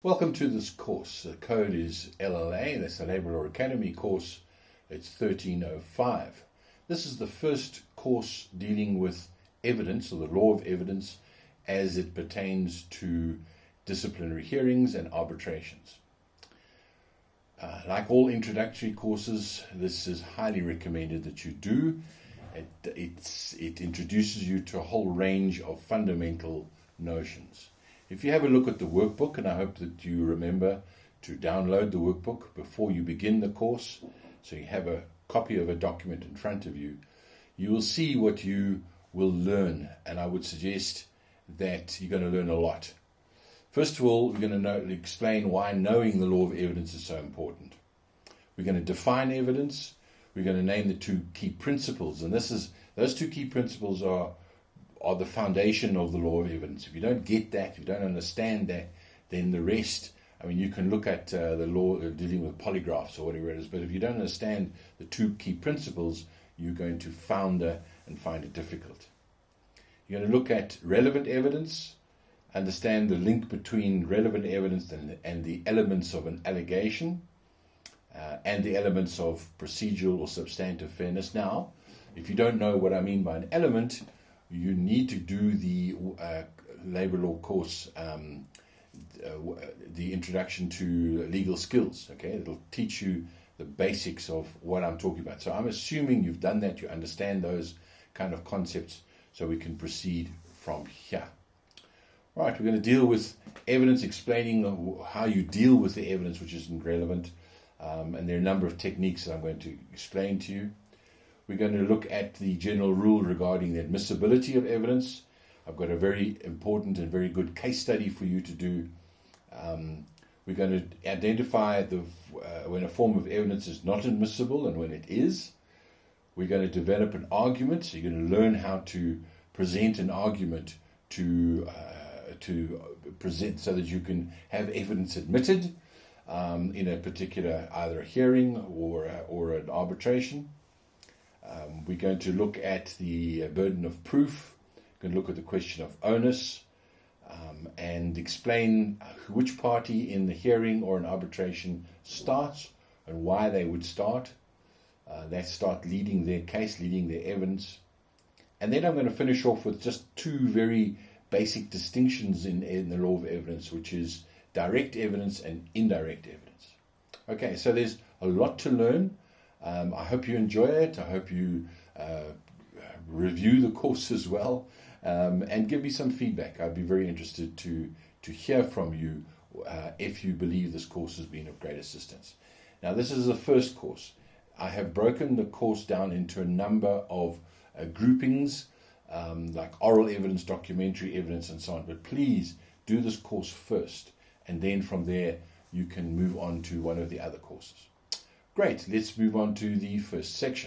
Welcome to this course. The code is LLA, that's the Labour Law Academy course. It's 1305. This is the first course dealing with evidence, or the law of evidence, as it pertains to disciplinary hearings and arbitrations. Like all introductory courses, this is highly recommended that you do. It introduces you to a whole range of fundamental notions. If you have a look at the workbook, and I hope that you remember to download the workbook before you begin the course, so you have a copy of a document in front of you, you will see what you will learn, and I would suggest that you're going to learn a lot. First of all, we're going to explain why knowing the law of evidence is so important. We're going to define evidence. We're going to name the two key principles, and those two key principles are the foundation of the law of evidence. If you don't get that, if you don't understand that, then the rest, you can look at the law dealing with polygraphs or whatever it is, but if you don't understand the two key principles, you're going to founder and find it difficult. You're going to look at relevant evidence, understand the link between relevant evidence and the elements of an allegation, and the elements of procedural or substantive fairness. Now, if you don't know what I mean by an element, you need to do the Labour Law course, the Introduction to Legal Skills. Okay, it'll teach you the basics of what I'm talking about. So I'm assuming you've done that, you understand those kind of concepts, so we can proceed from here. Right, we're going to deal with evidence, explaining how you deal with the evidence which isn't relevant, and there are a number of techniques that I'm going to explain to you. We're going to look at the general rule regarding the admissibility of evidence. I've got a very important and very good case study for you to do. We're going to identify when a form of evidence is not admissible and when it is. We're going to develop an argument. So you're going to learn how to present an argument to present so that you can have evidence admitted in a particular either a hearing or an arbitration. We're going to look at the burden of proof. We're going to look at the question of onus and explain which party in the hearing or an arbitration starts and why they would start. They start leading their case, leading their evidence. And then I'm going to finish off with just two very basic distinctions in the law of evidence, which is direct evidence and indirect evidence. Okay, so there's a lot to learn. I hope you enjoy it. I hope you review the course as well, and give me some feedback. I'd be very interested to hear from you if you believe this course has been of great assistance. Now, this is the first course. I have broken the course down into a number of groupings, like oral evidence, documentary evidence, and so on. But please do this course first, and then from there you can move on to one of the other courses. Great, let's move on to the first section.